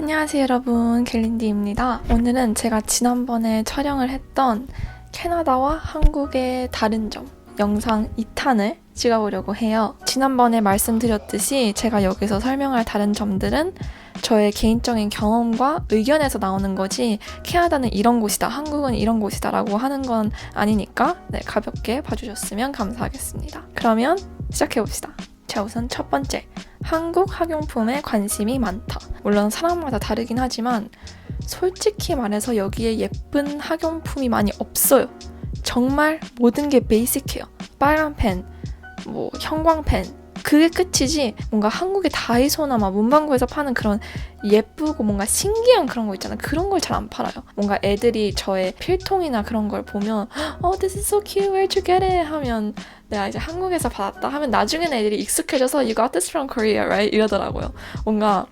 안녕하세요 여러분, 갤린디입니다. 오늘은 제가 지난번에 촬영을 했던 캐나다와 한국의 다른 점 영상 2탄을 찍어보려고 해요. 지난번에 말씀드렸듯이 제가 여기서 설명할 다른 점들은 저의 개인적인 경험과 의견에서 나오는 거지 캐나다는 이런 곳이다, 한국은 이런 곳이다 라고 하는 건 아니니까 가볍게 봐주셨으면 감사하겠습니다. 그러면 시작해봅시다. 자, 우선 첫 번째, 한국 학용품에 관심이 많다. 물론 사람마다 다르긴 하지만 솔직히 말해서 여기에 예쁜 학용품이 많이 없어요. 정말 모든 게 베이직해요. 빨간 펜, 형광펜, 그게 끝이지 뭔가 한국의 다이소나 문방구에서 파는 그런 예쁘고 뭔가 신기한 그런 거 있잖아요. 그런 걸 잘 안 팔아요. 뭔가 애들이 저의 필통이나 그런 걸 보면 this is so cute, where'd you get it? 하면 내가 이제 한국에서 받았다 하면 나중에는 애들이 익숙해져서 you got this from Korea, right? 이러더라고요. 뭔가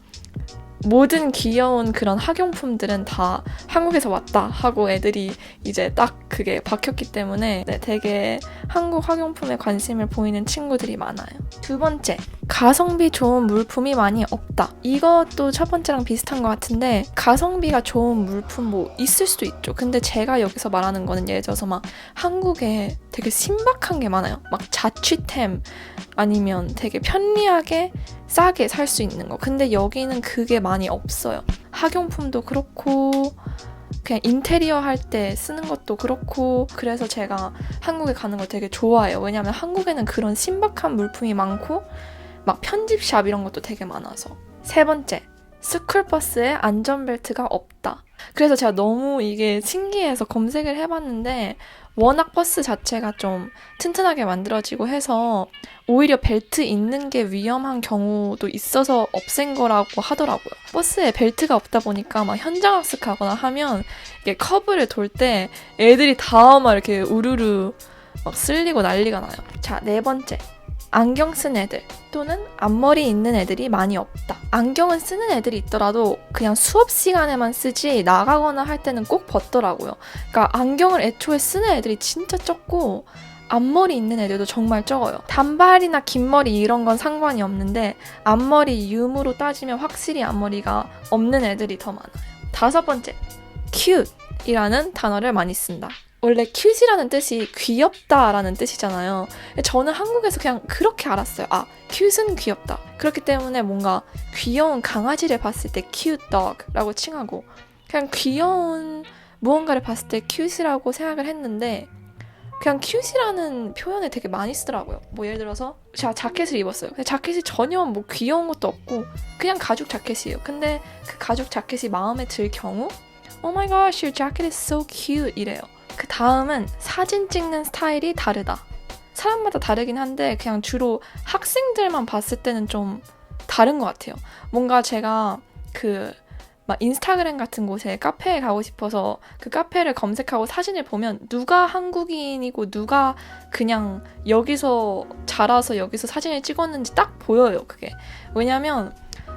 모든 귀여운 그런 학용품들은 다 한국에서 왔다 하고 애들이 이제 딱 그게 박혔기 때문에 되게 한국 학용품에 관심을 보이는 친구들이 많아요. 두 번째, 가성비 좋은 물품이 많이 없다. 이것도 첫 번째랑 비슷한 것 같은데 가성비가 좋은 물품 있을 수도 있죠. 근데 제가 여기서 말하는 거는 예를 들어서 한국에 되게 신박한 게 많아요. 자취템 아니면 되게 편리하게 싸게 살 수 있는 거. 근데 여기는 그게 많이 없어요. 학용품도 그렇고 그냥 인테리어 할 때 쓰는 것도 그렇고 그래서 제가 한국에 가는 걸 되게 좋아해요. 왜냐면 한국에는 그런 신박한 물품이 많고 편집샵 이런 것도 되게 많아서. 세 번째, 스쿨버스에 안전벨트가 없다. 그래서 제가 너무 이게 신기해서 검색을 해봤는데 워낙 버스 자체가 좀 튼튼하게 만들어지고 해서 오히려 벨트 있는 게 위험한 경우도 있어서 없앤 거라고 하더라고요. 버스에 벨트가 없다 보니까 현장학습하거나 하면 이게 커브를 돌 때 애들이 다 이렇게 우르르 쓸리고 난리가 나요. 자, 네 번째. 안경 쓴 애들 또는 앞머리 있는 애들이 많이 없다. 안경은 쓰는 애들이 있더라도 그냥 수업 시간에만 쓰지 나가거나 할 때는 꼭 벗더라고요. 그러니까 안경을 애초에 쓰는 애들이 진짜 적고 앞머리 있는 애들도 정말 적어요. 단발이나 긴 머리 이런 건 상관이 없는데 앞머리 유무로 따지면 확실히 앞머리가 없는 애들이 더 많아요. 다섯 번째, cute 이라는 단어를 많이 쓴다. 원래 cute이라는 뜻이 귀엽다라는 뜻이잖아요. 저는 한국에서 그냥 그렇게 알았어요. cute은 귀엽다. 그렇기 때문에 뭔가 귀여운 강아지를 봤을 때 cute dog라고 칭하고 그냥 귀여운 무언가를 봤을 때 cute이라고 생각을 했는데 그냥 cute이라는 표현을 되게 많이 쓰더라고요. 예를 들어서 제가 자켓을 입었어요. 근데 자켓이 전혀 귀여운 것도 없고 그냥 가죽 자켓이에요. 근데 그 가죽 자켓이 마음에 들 경우 Oh my gosh, your jacket is so cute 이래요. 그 다음은 사진 찍는 스타일이 다르다. 사람마다 다르긴 한데 그냥 주로 학생들만 봤을 때는 좀 다른 것 같아요. 뭔가 제가 인스타그램 같은 곳에 카페에 가고 싶어서 그 카페를 검색하고 사진을 보면 누가 한국인이고 누가 그냥 여기서 자라서 여기서 사진을 찍었는지 딱 보여요. 그게 왜냐면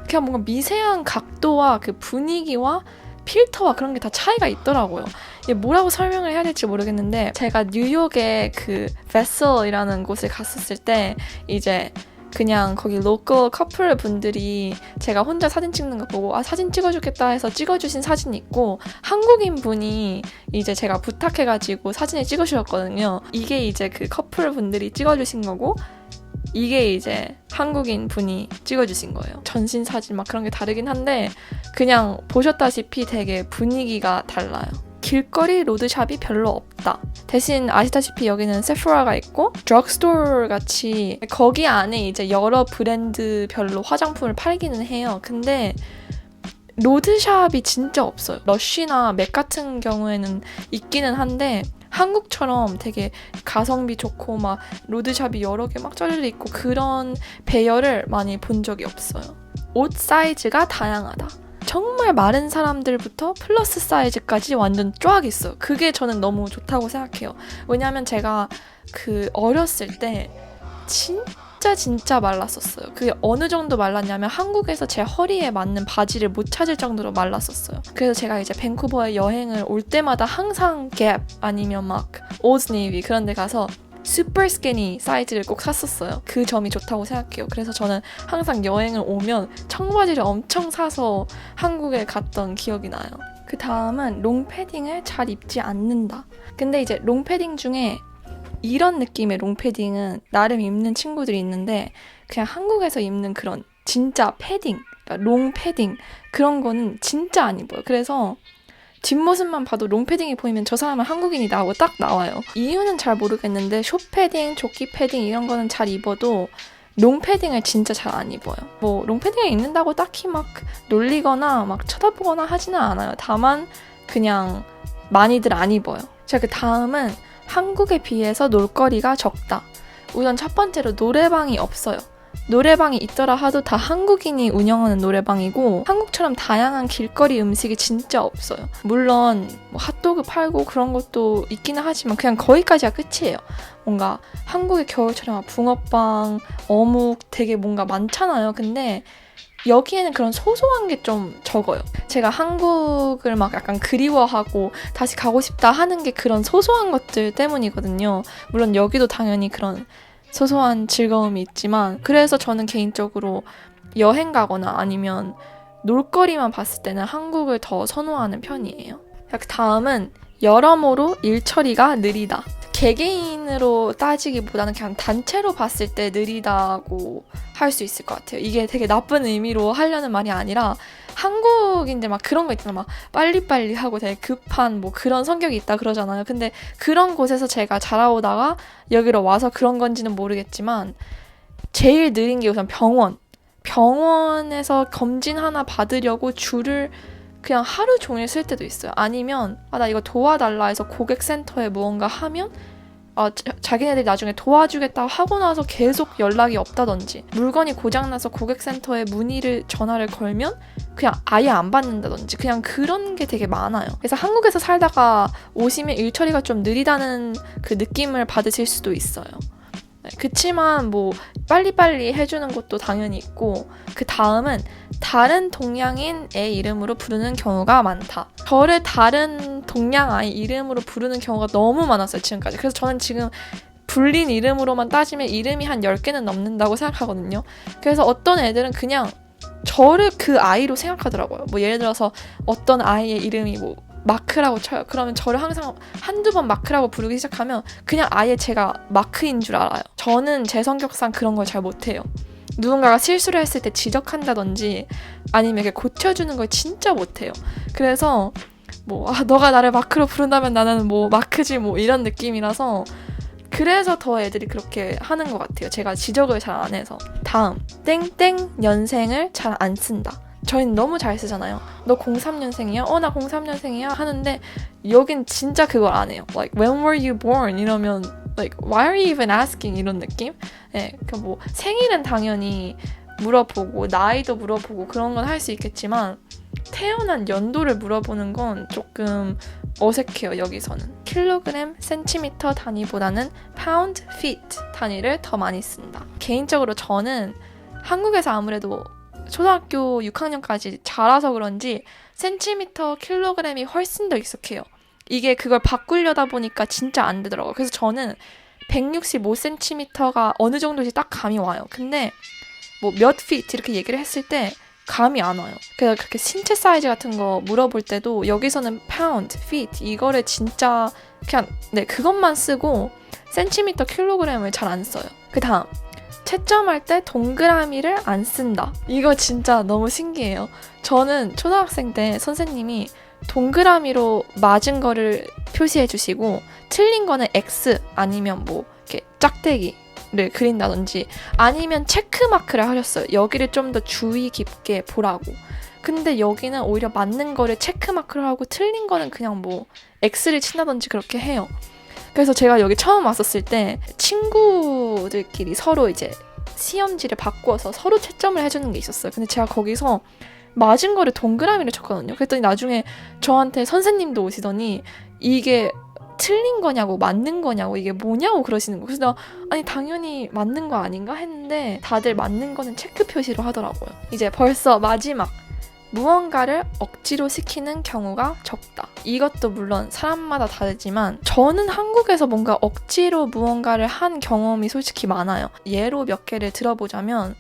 그냥 뭔가 미세한 각도와 그 분위기와 필터와 그런 게 다 차이가 있더라고요. 이게 뭐라고 설명을 해야 될지 모르겠는데 제가 뉴욕의 Vessel이라는 곳을 갔었을 때 이제 그냥 거기 로컬 커플 분들이 제가 혼자 사진 찍는 거 보고 사진 찍어주겠다 해서 찍어주신 사진이 있고 한국인 분이 이제 제가 부탁해가지고 사진을 찍어주셨거든요. 이게 이제 그 커플 분들이 찍어주신 거고 이게 이제 한국인 분이 찍어주신 거예요. 전신 사진 그런 게 다르긴 한데 그냥 보셨다시피 되게 분위기가 달라요. 길거리 로드샵이 별로 없다. 대신 아시다시피 여기는 세포라가 있고 드럭스토어 같이 거기 안에 이제 여러 브랜드별로 화장품을 팔기는 해요. 근데 로드샵이 진짜 없어요. 러쉬나 맥 같은 경우에는 있기는 한데 한국처럼 되게 가성비 좋고 로드샵이 여러 개 쩔려 있고 그런 배열을 많이 본 적이 없어요. 옷 사이즈가 다양하다. 정말 마른 사람들부터 플러스 사이즈까지 완전 쫙 있어요. 그게 저는 너무 좋다고 생각해요. 왜냐면 제가 어렸을 때 진짜 말랐었어요. 그게 어느 정도 말랐냐면 한국에서 제 허리에 맞는 바지를 못 찾을 정도로 말랐었어요. 그래서 제가 이제 밴쿠버에 여행을 올 때마다 항상 갭 아니면 올드 네이비 그런 데 가서 슈퍼 스키니 사이즈를 꼭 샀었어요. 그 점이 좋다고 생각해요. 그래서 저는 항상 여행을 오면 청바지를 엄청 사서 한국에 갔던 기억이 나요. 그 다음은 롱패딩을 잘 입지 않는다. 근데 이제 롱패딩 중에 이런 느낌의 롱패딩은 나름 입는 친구들이 있는데 그냥 한국에서 입는 그런 진짜 패딩, 그러니까 롱패딩 그런 거는 진짜 안 입어요. 그래서 뒷모습만 봐도 롱패딩이 보이면 저 사람은 한국인이다 하고 딱 나와요. 이유는 잘 모르겠는데 숏패딩, 조끼 패딩 이런 거는 잘 입어도 롱패딩을 진짜 잘 안 입어요. 뭐 롱패딩을 입는다고 딱히 막 놀리거나 막 쳐다보거나 하지는 않아요. 다만 그냥 많이들 안 입어요. 자, 그 다음은 한국에 비해서 놀거리가 적다. 우선 첫 번째로 노래방이 없어요. 노래방이 있더라 하도 다 한국인이 운영하는 노래방이고 한국처럼 다양한 길거리 음식이 진짜 없어요. 물론 뭐 핫도그 팔고 그런 것도 있기는 하지만 그냥 거기까지가 끝이에요. 뭔가 한국의 겨울처럼 붕어빵, 어묵 되게 뭔가 많잖아요. 근데 여기에는 그런 소소한 게 좀 적어요. 제가 한국을 막 약간 그리워하고 다시 가고 싶다 하는 게 그런 소소한 것들 때문이거든요. 물론 여기도 당연히 그런 소소한 즐거움이 있지만 그래서 저는 개인적으로 여행 가거나 아니면 놀거리만 봤을 때는 한국을 더 선호하는 편이에요. 그 다음은 여러모로 일처리가 느리다. 개개인으로 따지기보다는 그냥 단체로 봤을 때 느리다고 할 수 있을 것 같아요. 이게 되게 나쁜 의미로 하려는 말이 아니라 한국인들 막 그런 거 있잖아요. 막 빨리빨리 하고 되게 급한 뭐 그런 성격이 있다 그러잖아요. 근데 그런 곳에서 제가 자라오다가 여기로 와서 그런 건지는 모르겠지만 제일 느린 게 우선 병원에서 검진 하나 받으려고 줄을 그냥 하루 종일 쓸 때도 있어요. 아니면 나 이거 도와달라 해서 고객센터에 무언가 하면 자기네들이 나중에 도와주겠다고 하고 나서 계속 연락이 없다든지 물건이 고장나서 고객센터에 전화를 걸면 그냥 아예 안 받는다든지 그냥 그런 게 되게 많아요. 그래서 한국에서 살다가 오시면 일처리가 좀 느리다는 그 느낌을 받으실 수도 있어요. 그치만 뭐 빨리빨리 해주는 것도 당연히 있고 그 다음은 다른 동양인의 이름으로 부르는 경우가 많다. 저를 다른 동양 아이 이름으로 부르는 경우가 너무 많았어요, 지금까지. 그래서 저는 지금 불린 이름으로만 따지면 이름이 한 10개는 넘는다고 생각하거든요. 그래서 어떤 애들은 그냥 저를 그 아이로 생각하더라고요. 뭐 예를 들어서 어떤 아이의 이름이 뭐 마크라고 쳐요. 그러면 저를 항상 한두 번 마크라고 부르기 시작하면 그냥 아예 제가 마크인 줄 알아요. 저는 제 성격상 그런 걸 잘 못해요. 누군가가 실수를 했을 때 지적한다든지 아니면 이렇게 고쳐주는 걸 진짜 못해요. 그래서 뭐 너가 나를 마크로 부른다면 나는 뭐 마크지 뭐 이런 느낌이라서 그래서 더 애들이 그렇게 하는 것 같아요. 제가 지적을 잘 안 해서. 다음, 땡땡 년생을 잘 안 쓴다. 저희는 너무 잘 쓰잖아요. 너 03년생이야? 나 03년생이야? 하는데 여긴 진짜 그걸 안 해요. Like, when were you born? 이러면 like, why are you even asking? 이런 느낌? 네, 뭐 생일은 당연히 물어보고 나이도 물어보고 그런 건 할 수 있겠지만 태어난 연도를 물어보는 건 조금 어색해요, 여기서는. 킬로그램, 센티미터 단위보다는 파운드, 피트 단위를 더 많이 쓴다. 개인적으로 저는 한국에서 아무래도 초등학교 6학년까지 자라서 그런지 센티미터, 킬로그램이 훨씬 더 익숙해요. 이게 그걸 바꾸려다 보니까 진짜 안 되더라고요. 그래서 저는 165cm가 어느 정도인지 딱 감이 와요. 근데 뭐 몇 피트 이렇게 얘기를 했을 때 감이 안 와요. 그래서 그렇게 신체 사이즈 같은 거 물어볼 때도 여기서는 파운드, 피트 이거를 진짜 그냥 그것만 쓰고 센티미터, 킬로그램을 잘 안 써요. 그 다음 채점할 때 동그라미를 안 쓴다. 이거 진짜 너무 신기해요. 저는 초등학생 때 선생님이 동그라미로 맞은 거를 표시해 주시고 틀린 거는 X 아니면 뭐 이렇게 짝대기를 그린다든지 아니면 체크마크를 하셨어요. 여기를 좀 더 주의 깊게 보라고. 근데 여기는 오히려 맞는 거를 체크마크를 하고 틀린 거는 그냥 뭐 X를 친다든지 그렇게 해요. 그래서 제가 여기 처음 왔었을 때 친구들끼리 서로 이제 시험지를 바꾸어서 서로 채점을 해주는 게 있었어요. 근데 제가 거기서 맞은 거를 동그라미를 쳤거든요. 그랬더니 나중에 저한테 선생님도 오시더니 이게 틀린 거냐고 맞는 거냐고 이게 뭐냐고 그러시는 거예요. 그래서 아니 당연히 맞는 거 아닌가 했는데 다들 맞는 거는 체크 표시로 하더라고요. 이제 벌써 마지막 무언가를 억지로 시키는 경우가 적다. 이것도 물론 사람마다 다르지만 저는 한국에서 뭔가 억지로 무언가를 한 경험이 솔직히 많아요. 예로 몇 개를 들어보자면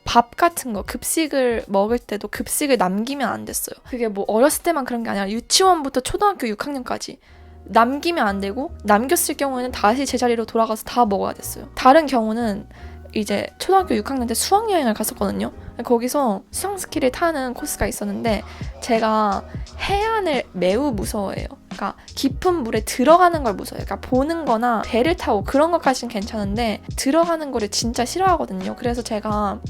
밥 같은 거, 급식을 먹을 때도 급식을 남기면 안 됐어요. 그게 뭐 어렸을 때만 그런 게 아니라 유치원부터 초등학교 6학년까지 남기면 안 되고 남겼을 경우에는 다시 제자리로 돌아가서 다 먹어야 됐어요. 다른 경우는 이제 초등학교 6학년 때 수학여행을 갔었거든요. 거기서 수상스키를 타는 코스가 있었는데 제가 해안을 매우 무서워해요. 그러니까 깊은 물에 들어가는 걸 무서워해요. 그러니까 보는 거나 배를 타고 그런 것까지는 괜찮은데 들어가는 거를 진짜 싫어하거든요. 그래서 제가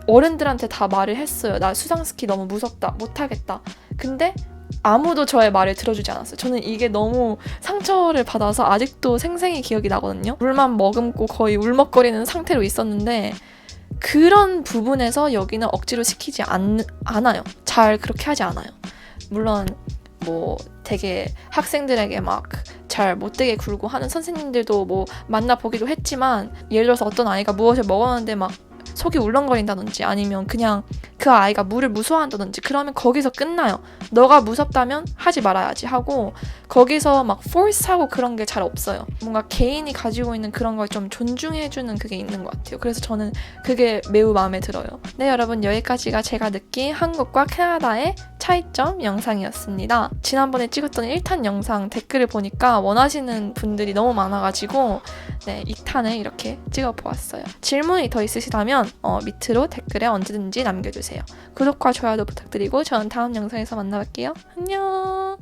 어른들한테 다 말을 했어요. 나 수상스키 너무 무섭다. 못하겠다. 근데 아무도 저의 말을 들어주지 않았어요. 저는 이게 너무 상처를 받아서 아직도 생생히 기억이 나거든요. 물만 머금고 거의 울먹거리는 상태로 있었는데 그런 부분에서 여기는 억지로 시키지 않아요. 잘 그렇게 하지 않아요. 물론 뭐 되게 학생들에게 막 잘 못되게 굴고 하는 선생님들도 뭐 만나보기도 했지만 예를 들어서 어떤 아이가 무엇을 먹었는데 막 속이 울렁거린다든지 아니면 그냥 그 아이가 물을 무서워한다든지 그러면 거기서 끝나요. 너가 무섭다면 하지 말아야지 하고 거기서 막 force하고 그런 게 잘 없어요. 뭔가 개인이 가지고 있는 그런 걸 좀 존중해주는 그게 있는 것 같아요. 그래서 저는 그게 매우 마음에 들어요. 네, 여러분 여기까지가 제가 느낀 한국과 캐나다의 차이점 영상이었습니다. 지난번에 찍었던 1탄 영상 댓글을 보니까 원하시는 분들이 너무 많아가지고 네, 2탄을 이렇게 찍어보았어요. 질문이 더 있으시다면 밑으로 댓글에 언제든지 남겨주세요. 구독과 좋아요도 부탁드리고 저는 다음 영상에서 만나뵐게요. 안녕.